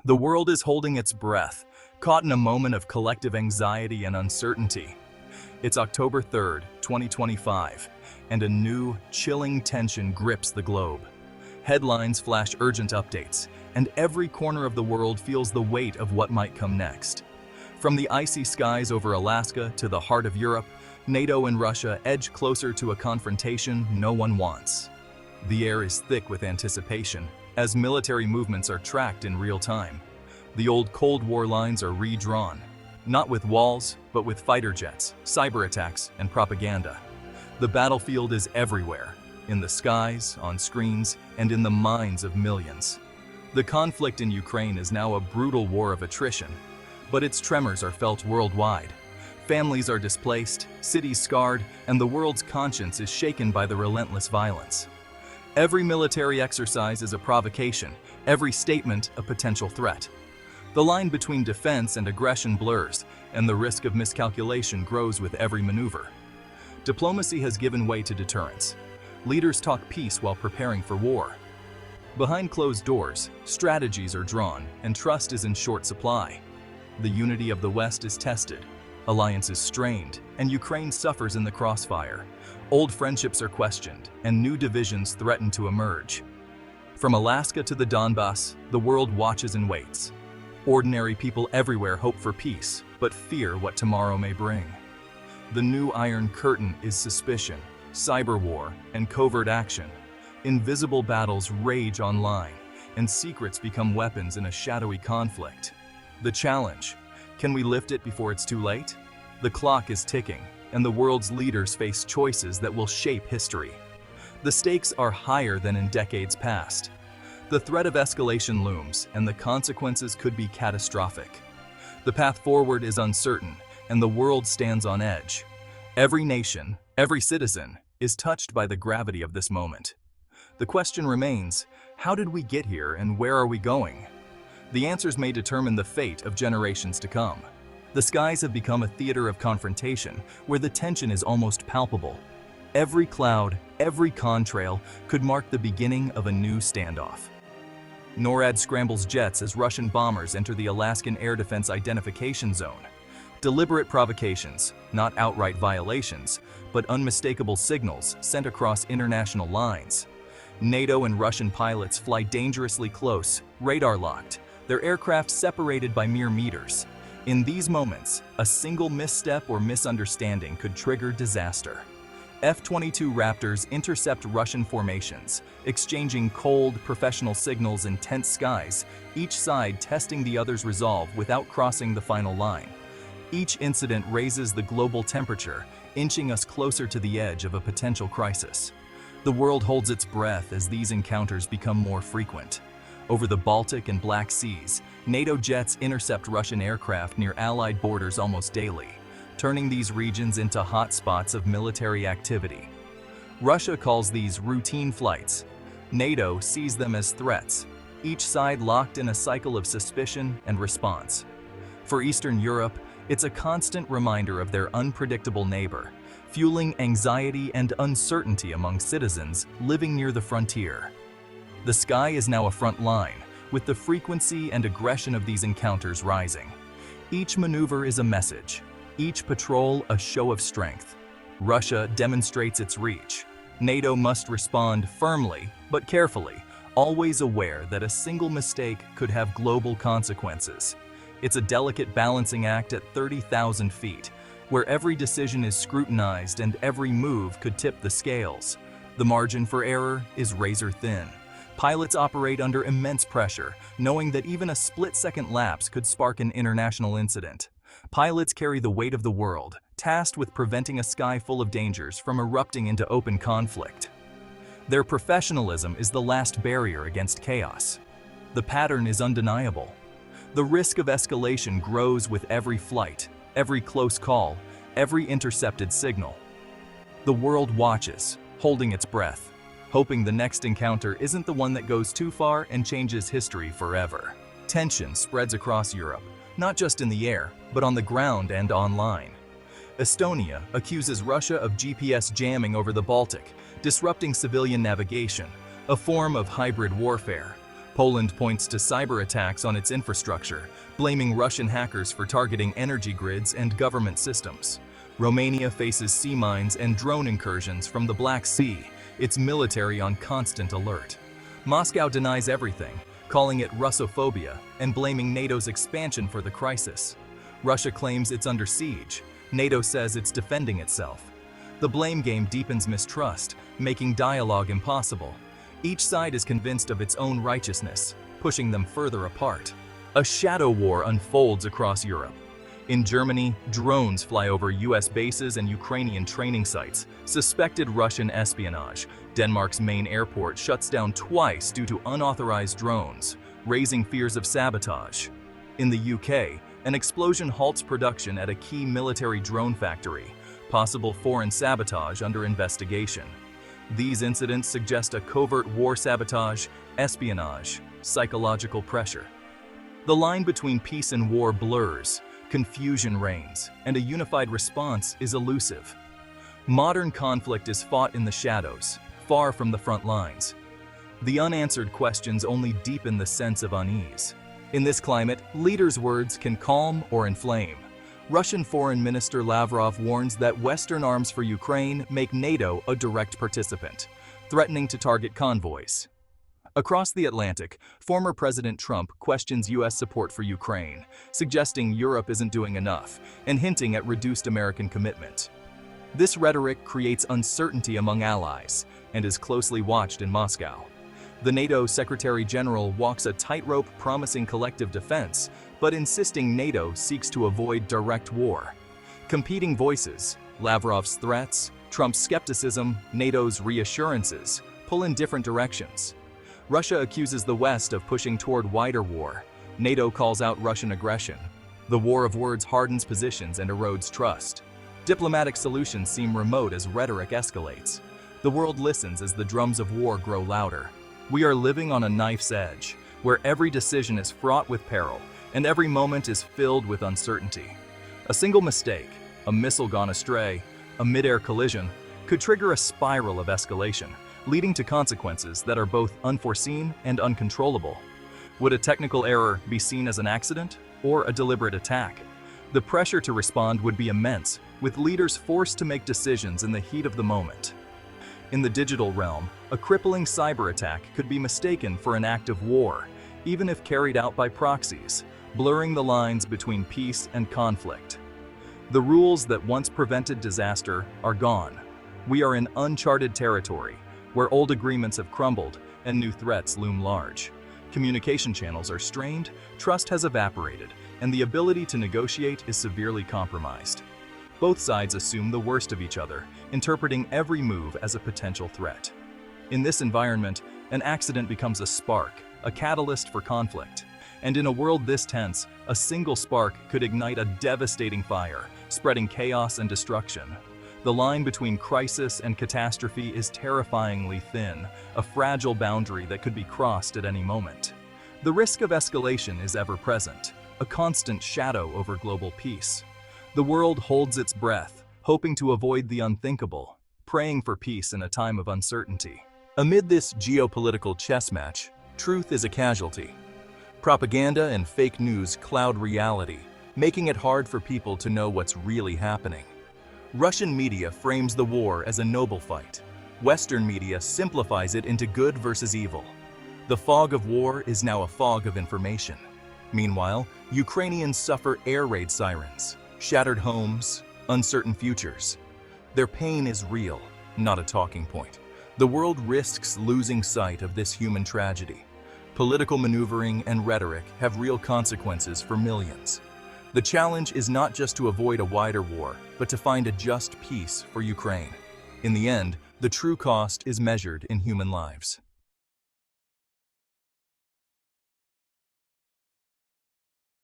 The world is holding its breath, caught in a moment of collective anxiety and uncertainty. It's October 3rd, 2025, and a new, chilling tension grips the globe. Headlines flash urgent updates, and every corner of the world feels the weight of what might come next. From the icy skies over Alaska to the heart of Europe, NATO and Russia edge closer to a confrontation no one wants. The air is thick with anticipation, as military movements are tracked in real time. The old Cold War lines are redrawn, not with walls, but with fighter jets, cyber attacks, and propaganda. The battlefield is everywhere, in the skies, on screens, and in the minds of millions. The conflict in Ukraine is now a brutal war of attrition, but its tremors are felt worldwide. Families are displaced, cities scarred, and the world's conscience is shaken by the relentless violence. Every military exercise is a provocation, every statement a potential threat. The line between defense and aggression blurs, and the risk of miscalculation grows with every maneuver. Diplomacy has given way to deterrence. Leaders talk peace while preparing for war. Behind closed doors, strategies are drawn, and trust is in short supply. The unity of the West is tested, alliances strained, and Ukraine suffers in the crossfire. Old friendships are questioned, and new divisions threaten to emerge. From Alaska to the Donbass, the world watches and waits. Ordinary people everywhere hope for peace, but fear what tomorrow may bring. The new Iron Curtain is suspicion, cyber war, and covert action. Invisible battles rage online, and secrets become weapons in a shadowy conflict. The challenge: can we lift it before it's too late? The clock is ticking, and the world's leaders face choices that will shape history. The stakes are higher than in decades past. The threat of escalation looms, and the consequences could be catastrophic. The path forward is uncertain, and the world stands on edge. Every nation, every citizen, is touched by the gravity of this moment. The question remains, how did we get here and where are we going? The answers may determine the fate of generations to come. The skies have become a theater of confrontation, where the tension is almost palpable. Every cloud, every contrail could mark the beginning of a new standoff. NORAD scrambles jets as Russian bombers enter the Alaskan Air Defense Identification Zone. Deliberate provocations, not outright violations, but unmistakable signals sent across international lines. NATO and Russian pilots fly dangerously close, radar-locked, their aircraft separated by mere meters. In these moments, a single misstep or misunderstanding could trigger disaster. F-22 Raptors intercept Russian formations, exchanging cold, professional signals in tense skies, each side testing the other's resolve without crossing the final line. Each incident raises the global temperature, inching us closer to the edge of a potential crisis. The world holds its breath as these encounters become more frequent. Over the Baltic and Black Seas, NATO jets intercept Russian aircraft near Allied borders almost daily, turning these regions into hotspots of military activity. Russia calls these routine flights. NATO sees them as threats, each side locked in a cycle of suspicion and response. For Eastern Europe, it's a constant reminder of their unpredictable neighbor, fueling anxiety and uncertainty among citizens living near the frontier. The sky is now a front line, with the frequency and aggression of these encounters rising. Each maneuver is a message, each patrol a show of strength. Russia demonstrates its reach. NATO must respond firmly, but carefully, always aware that a single mistake could have global consequences. It's a delicate balancing act at 30,000 feet, where every decision is scrutinized and every move could tip the scales. The margin for error is razor thin. Pilots operate under immense pressure, knowing that even a split-second lapse could spark an international incident. Pilots carry the weight of the world, tasked with preventing a sky full of dangers from erupting into open conflict. Their professionalism is the last barrier against chaos. The pattern is undeniable. The risk of escalation grows with every flight, every close call, every intercepted signal. The world watches, holding its breath, hoping the next encounter isn't the one that goes too far and changes history forever. Tension spreads across Europe, not just in the air, but on the ground and online. Estonia accuses Russia of GPS jamming over the Baltic, disrupting civilian navigation, a form of hybrid warfare. Poland points to cyber attacks on its infrastructure, blaming Russian hackers for targeting energy grids and government systems. Romania faces sea mines and drone incursions from the Black Sea, its military on constant alert. Moscow denies everything, calling it Russophobia and blaming NATO's expansion for the crisis. Russia claims it's under siege. NATO says it's defending itself. The blame game deepens mistrust, making dialogue impossible. Each side is convinced of its own righteousness, pushing them further apart. A shadow war unfolds across Europe. In Germany, drones fly over US bases and Ukrainian training sites, suspected Russian espionage. Denmark's main airport shuts down twice due to unauthorized drones, raising fears of sabotage. In the UK, an explosion halts production at a key military drone factory, possible foreign sabotage under investigation. These incidents suggest a covert war sabotage, espionage, psychological pressure. The line between peace and war blurs, confusion reigns, and a unified response is elusive. Modern conflict is fought in the shadows, far from the front lines. The unanswered questions only deepen the sense of unease. In this climate, leaders' words can calm or inflame. Russian Foreign Minister Lavrov warns that Western arms for Ukraine make NATO a direct participant, threatening to target convoys. Across the Atlantic, former President Trump questions US support for Ukraine, suggesting Europe isn't doing enough and hinting at reduced American commitment. This rhetoric creates uncertainty among allies and is closely watched in Moscow. The NATO Secretary General walks a tightrope promising collective defense, but insisting NATO seeks to avoid direct war. Competing voices, Lavrov's threats, Trump's skepticism, NATO's reassurances, pull in different directions. Russia accuses the West of pushing toward wider war. NATO calls out Russian aggression. The war of words hardens positions and erodes trust. Diplomatic solutions seem remote as rhetoric escalates. The world listens as the drums of war grow louder. We are living on a knife's edge, where every decision is fraught with peril, and every moment is filled with uncertainty. A single mistake, a missile gone astray, a mid-air collision, could trigger a spiral of escalation, leading to consequences that are both unforeseen and uncontrollable. Would a technical error be seen as an accident or a deliberate attack? The pressure to respond would be immense, with leaders forced to make decisions in the heat of the moment. In the digital realm, a crippling cyber attack could be mistaken for an act of war, even if carried out by proxies, blurring the lines between peace and conflict. The rules that once prevented disaster are gone. We are in uncharted territory, where old agreements have crumbled and new threats loom large. Communication channels are strained, trust has evaporated, and the ability to negotiate is severely compromised. Both sides assume the worst of each other, interpreting every move as a potential threat. In this environment, an accident becomes a spark, a catalyst for conflict. And in a world this tense, a single spark could ignite a devastating fire, spreading chaos and destruction. The line between crisis and catastrophe is terrifyingly thin, a fragile boundary that could be crossed at any moment. The risk of escalation is ever present, a constant shadow over global peace. The world holds its breath, hoping to avoid the unthinkable, praying for peace in a time of uncertainty. Amid this geopolitical chess match, truth is a casualty. Propaganda and fake news cloud reality, making it hard for people to know what's really happening. Russian media frames the war as a noble fight. Western media simplifies it into good versus evil. The fog of war is now a fog of information. Meanwhile, Ukrainians suffer air raid sirens, shattered homes, uncertain futures. Their pain is real, not a talking point. The world risks losing sight of this human tragedy. Political maneuvering and rhetoric have real consequences for millions. The challenge is not just to avoid a wider war, but to find a just peace for Ukraine. In the end, the true cost is measured in human lives.